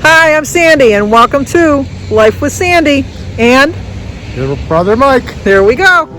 Hi, I'm Sandy, and welcome to Life with Sandy. And Your brother Mike. there we go.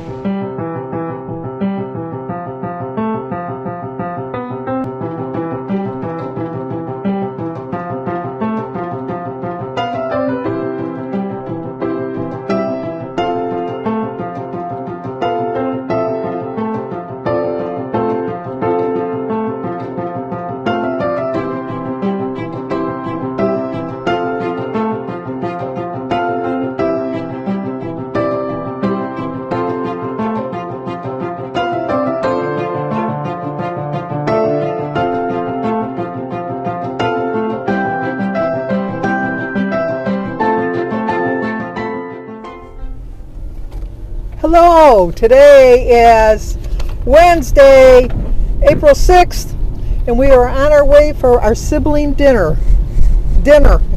Hello, today is Wednesday, April 6th, and we are on our way for our sibling dinner,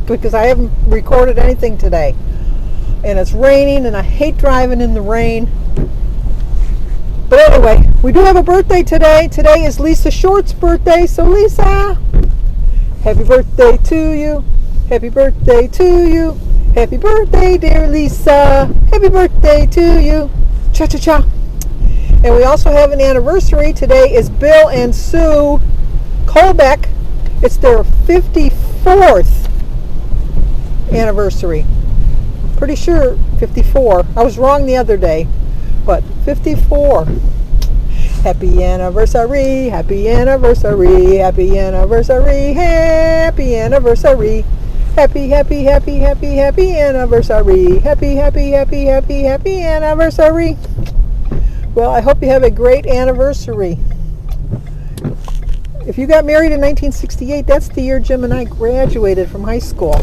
because I haven't recorded anything today. And it's raining, and I hate driving in the rain. But anyway, we do have a birthday today. Today is Lisa Short's birthday, so Lisa, happy birthday to you. Happy birthday to you. Happy birthday, dear Lisa. Happy birthday to you. Cha-cha-cha. And we also have an anniversary. Today is Bill and Sue Colbeck. It's their 54th anniversary. I'm pretty sure 54. I was wrong the other day, but 54. Happy anniversary, happy anniversary, happy anniversary, happy anniversary. Happy, happy, happy, happy, happy anniversary. Happy, happy, happy, happy, happy anniversary. Well, I hope you have a great anniversary. If you got married in 1968, that's the year Jim and I graduated from high school.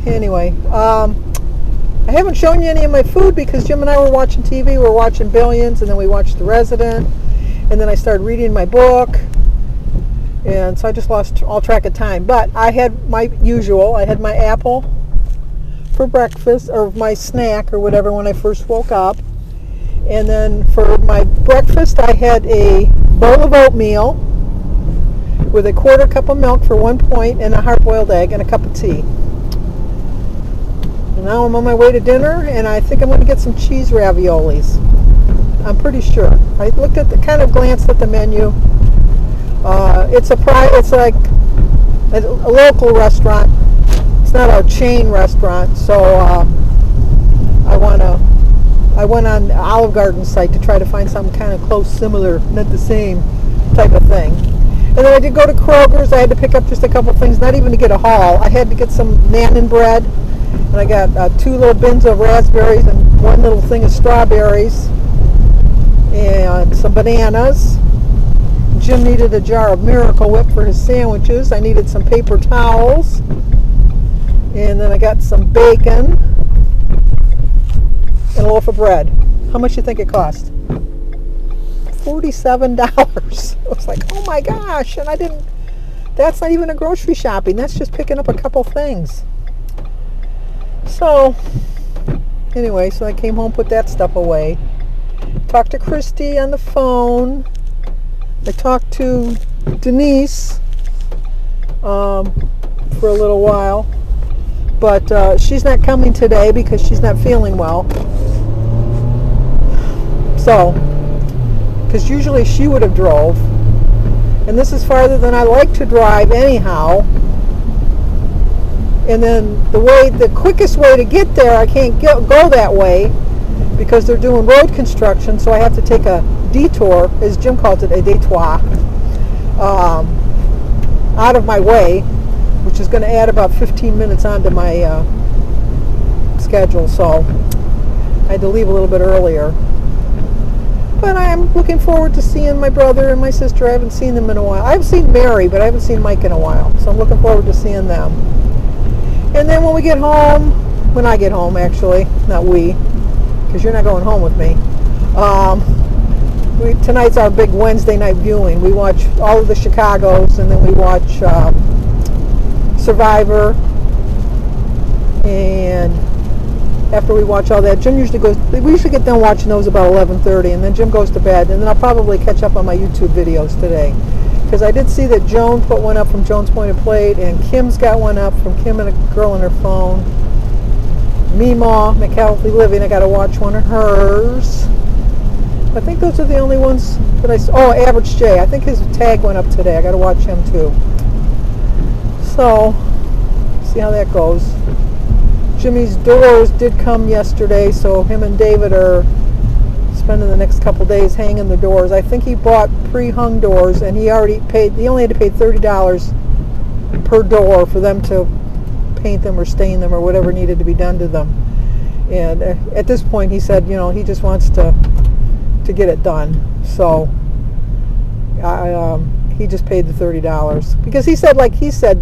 Anyway, I haven't shown you any of my food because Jim and I were watching TV. We were watching Billions, and then we watched The Resident, and then I started reading my book. And so I just lost all track of time. But I had my usual. I had my apple for breakfast, or my snack, or whatever, when I first woke up. And then for my breakfast, I had a bowl of oatmeal with a quarter cup of milk for 1 point, and a hard-boiled egg, and a cup of tea. And now I'm on my way to dinner, and I think I'm going to get some cheese raviolis. I'm pretty sure. I looked at glanced at the menu. It's like a local restaurant. It's not a chain restaurant, so I went on the Olive Garden site to try to find something kind of close, similar, not the same type of thing. And then I did go to Kroger's. I had to pick up just a couple things, not even to get a haul. I had to get some Nannon bread, and I got 2 little bins of raspberries and 1 little thing of strawberries, and some bananas. Jim needed a jar of Miracle Whip for his sandwiches. I needed some paper towels. And then I got some bacon and a loaf of bread. How much do you think it cost? $47. I was like, oh my gosh. And that's not even a grocery shopping. That's just picking up a couple things. So, anyway, so I came home, put that stuff away. Talked to Christy on the phone. I talked to Denise for a little while, but she's not coming today because she's not feeling well. So, because usually she would have drove, and this is farther than I like to drive anyhow. And then the quickest way to get there, I can't go that way because they're doing road construction, so I have to take a detour, as Jim calls it, a détour, out of my way, which is going to add about 15 minutes onto my schedule, so I had to leave a little bit earlier. But I'm looking forward to seeing my brother and my sister. I haven't seen them in a while. I've seen Mary, but I haven't seen Mike in a while, so I'm looking forward to seeing them. And then when I get home, actually, not we, because you're not going home with me, tonight's our big Wednesday night viewing. We watch all of the Chicagos, and then we watch Survivor. And after we watch all that, we usually get done watching those about 11:30, and then Jim goes to bed, and then I'll probably catch up on my YouTube videos today. because I did see that Joan put one up from Joan's Pointed Plate, and Kim's got one up from Kim and a girl on her phone. Meemaw, McHealthy Living, I got to watch one of hers. I think those are the only ones that I saw. Oh, Average J. I think his tag went up today. I got to watch him too. So, see how that goes. Jimmy's doors did come yesterday, so him and David are spending the next couple days hanging the doors. I think he bought pre-hung doors, and he only had to pay $30 per door for them to paint them or stain them or whatever needed to be done to them. And at this point, he said, he just wants to get it done. So he just paid the $30 because he said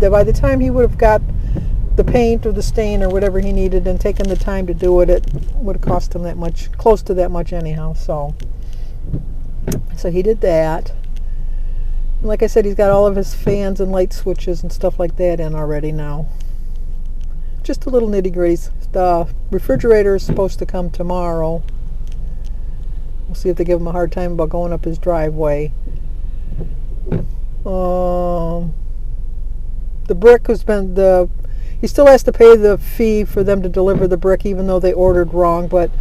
that by the time he would have got the paint or the stain or whatever he needed and taken the time to do it, it would have cost him that much, close to that much anyhow. So he did that. And like I said, he's got all of his fans and light switches and stuff like that in already now. Just a little nitty-gritties. The refrigerator is supposed to come tomorrow. We'll see if they give him a hard time about going up his driveway. The brick has been he still has to pay the fee for them to deliver the brick, even though they ordered wrong, but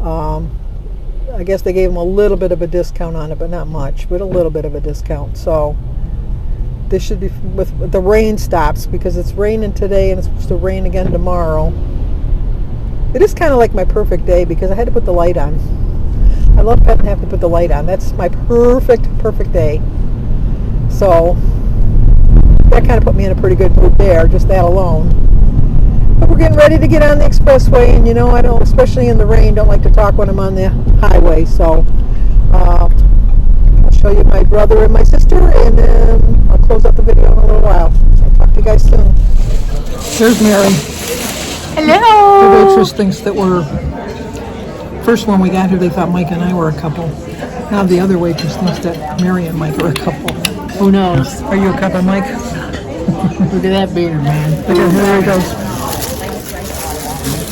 I guess they gave him a little bit of a discount on it, but not much, but a little bit of a discount. So this should be, with the rain stops, because it's raining today and it's supposed to rain again tomorrow. It is kind of like my perfect day because I had to put the light on. I love having to put the light on. That's my perfect day. So that kind of put me in a pretty good mood there, just that alone. But we're getting ready to get on the expressway, and I don't, especially in the rain, don't like to talk when I'm on the highway. So I'll show you my brother and my sister, and then I'll close out the video in a little while. So I'll talk to you guys soon. There's Mary. Hello. The waitress thinks that we're, first when we got here, they thought Mike and I were a couple. Now the other waitress thinks that Mary and Mike are a couple. Who knows? Are you a couple, Mike? Look at that beard, man. Okay, there he goes.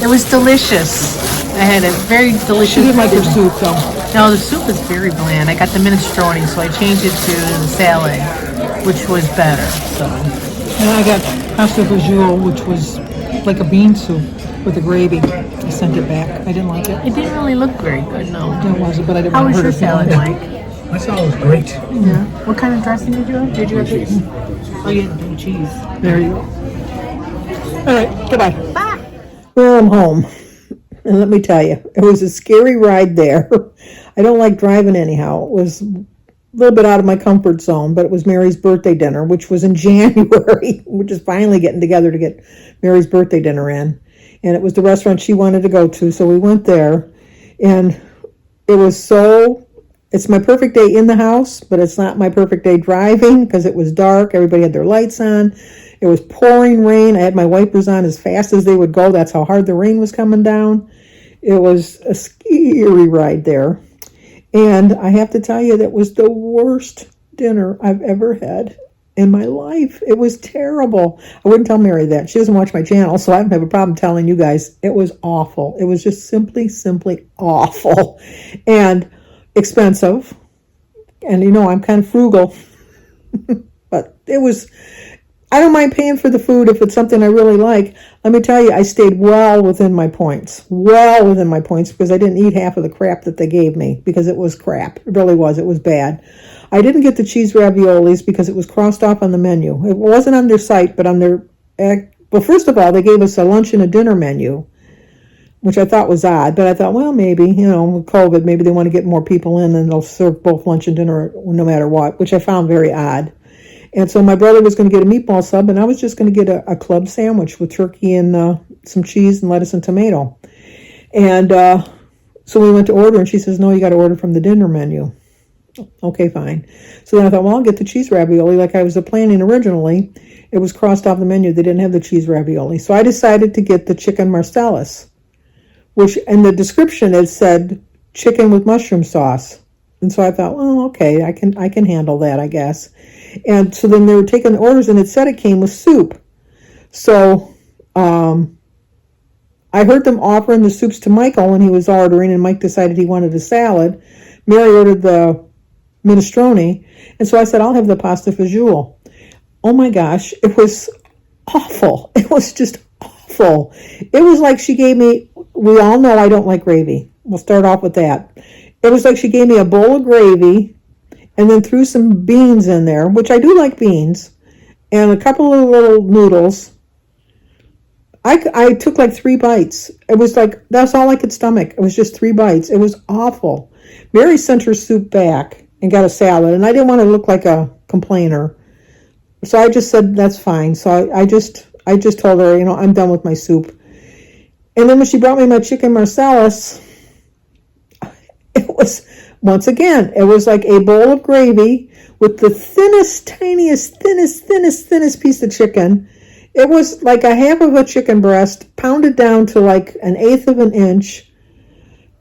It was delicious. I had a very delicious. She didn't like your soup, though. No, the soup was very bland. I got the minestrone, so I changed it to the salad, which was better. So. And I got pasta fagioli, which was like a bean soup with the gravy. I sent it back. I didn't like it. It didn't really look very good, no. It wasn't, but I didn't How want was to your hurt her salad, feelings. Mike? My salad was great. Yeah. What kind of dressing did you have? Did you have cheese? Oh, you had blue cheese. There you go. All right, goodbye. Bye. Well, I'm home. And let me tell you, it was a scary ride there. I don't like driving anyhow. It was a little bit out of my comfort zone, but it was Mary's birthday dinner, which was in January. We're just finally getting together to get Mary's birthday dinner in. And it was the restaurant she wanted to go to, so we went there. And it was it's my perfect day in the house, but it's not my perfect day driving because it was dark. Everybody had their lights on. It was pouring rain. I had my wipers on as fast as they would go. That's how hard the rain was coming down. It was a scary ride there. And I have to tell you, that was the worst dinner I've ever had in my life. It was terrible. I wouldn't tell Mary that. She doesn't watch my channel, so I don't have a problem telling you guys. It was awful. It was just simply awful. And expensive. And I'm kind of frugal. But it was, I don't mind paying for the food if it's something I really like. Let me tell you, I stayed well within my points. Well within my points, because I didn't eat half of the crap that they gave me, because it was crap. It really was. It was bad. I didn't get the cheese raviolis because it was crossed off on the menu. It wasn't on their site, but on their, well, first of all, they gave us a lunch and a dinner menu, which I thought was odd, but I thought, well, maybe, with COVID, maybe they want to get more people in and they'll serve both lunch and dinner no matter what, which I found very odd. And so my brother was going to get a meatball sub, and I was just going to get a club sandwich with turkey and some cheese and lettuce and tomato. And so we went to order, and she says, no, you got to order from the dinner menu. Okay, fine. So then I thought, well, I'll get the cheese ravioli like I was planning originally. It was crossed off the menu. They didn't have the cheese ravioli. So I decided to get the chicken marcellus, which in the description it said chicken with mushroom sauce. And so I thought, well, okay, I can handle that, I guess. And so then they were taking the orders, and it said it came with soup. So I heard them offering the soups to Michael when he was ordering, and Mike decided he wanted a salad. Mary ordered the minestrone. And so I said, I'll have the pasta fagioli. Oh my gosh, it was awful. It was just awful. It was like she gave me, we all know I don't like gravy. We'll start off with that. It was like she gave me a bowl of gravy and then threw some beans in there, which I do like beans, and a couple of little noodles. I took like 3 bites. It was like, that's all I could stomach. It was just 3 bites. It was awful. Mary sent her soup back and got a salad, and I didn't want to look like a complainer. So I just said, that's fine. So I just told her, I'm done with my soup. And then when she brought me my chicken Marcellus, it was, once again, it was like a bowl of gravy with the thinnest piece of chicken. It was like a half of a chicken breast, pounded down to like 1/8 of an inch,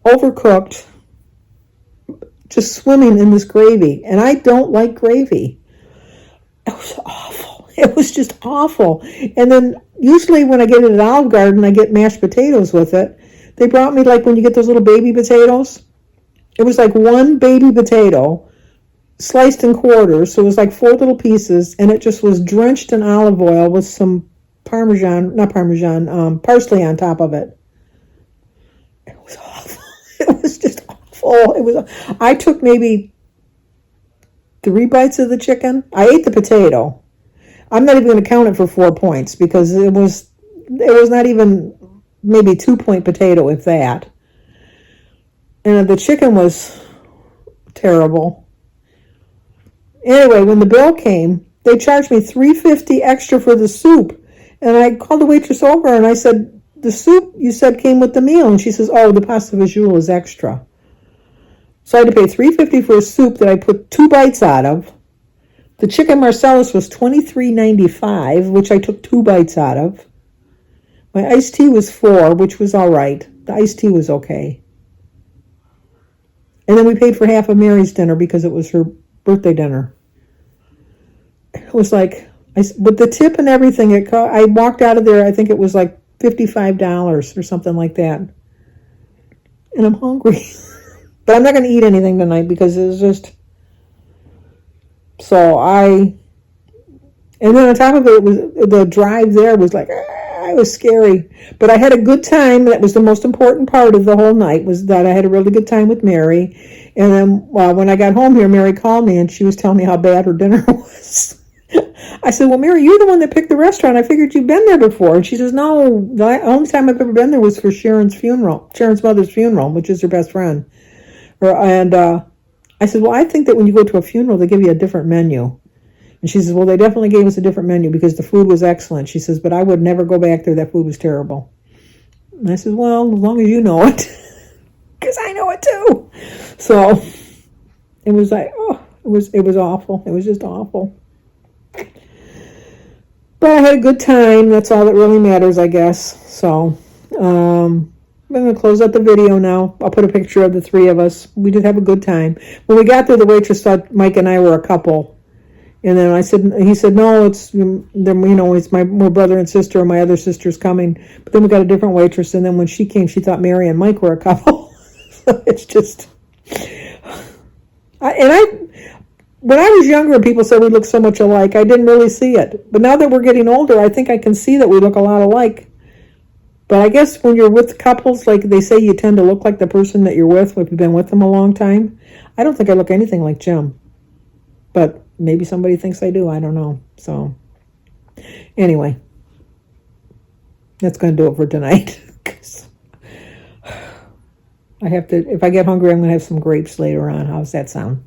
overcooked, just swimming in this gravy. And I don't like gravy. It was awful. It was just awful. And then usually when I get it at Olive Garden, I get mashed potatoes with it. They brought me, like when you get those little baby potatoes, it was like 1 baby potato sliced in quarters. So it was like 4 little pieces, and it just was drenched in olive oil with some parsley on top of it. It was awful. It was just awful. I took maybe 3 bites of the chicken. I ate the potato. I'm not even going to count it for 4 points because it was not even maybe 2-point potato, if that. And the chicken was terrible. Anyway, when the bill came, they charged me $3.50 extra for the soup. And I called the waitress over and I said, the soup you said came with the meal. And she says, oh, the pasta fagioli is extra. So I had to pay $3.50 for a soup that I put 2 bites out of. The chicken Marcellus was $23.95, which I took 2 bites out of. My iced tea was $4, which was all right. The iced tea was okay. And then we paid for half of Mary's dinner because it was her birthday dinner. It was like, with the tip and everything, I walked out of there, I think it was like $55 or something like that. And I'm hungry. But I'm not going to eat anything tonight because it was just... And then on top of it, the drive there was like, it was scary. But I had a good time. That was the most important part of the whole night, was that I had a really good time with Mary. And then when I got home here, Mary called me and she was telling me how bad her dinner was. I said, well, Mary, you're the one that picked the restaurant. I figured you'd been there before. And she says, no, the only time I've ever been there was for Sharon's mother's funeral, which is her best friend. And I said, well, I think that when you go to a funeral, they give you a different menu. And she says, well, they definitely gave us a different menu because the food was excellent. She says, but I would never go back there. That food was terrible. And I said, well, as long as you know it, because I know it too. So it was like, it was awful. It was just awful. But I had a good time. That's all that really matters, I guess. So I'm going to close out the video now. I'll put a picture of the 3 of us. We did have a good time. When we got there, the waitress thought Mike and I were a couple. And then he said, no, it's my brother and sister, and my other sister's coming. But then we got a different waitress, and then when she came, she thought Mary and Mike were a couple. So it's just, when I was younger, people said we looked so much alike. I didn't really see it. But now that we're getting older, I think I can see that we look a lot alike. But I guess when you're with couples, like they say, you tend to look like the person that you're with if you've been with them a long time. I don't think I look anything like Jim. But maybe somebody thinks I do. I don't know. So anyway, that's going to do it for tonight. If I get hungry, I'm going to have some grapes later on. How's that sound?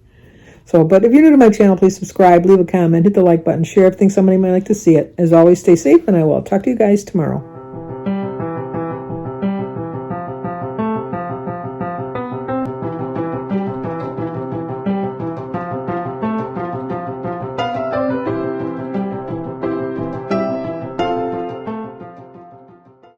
So, but if you're new to my channel, please subscribe, leave a comment, hit the like button, share if you think somebody might like to see it. As always, stay safe, and I will talk to you guys tomorrow.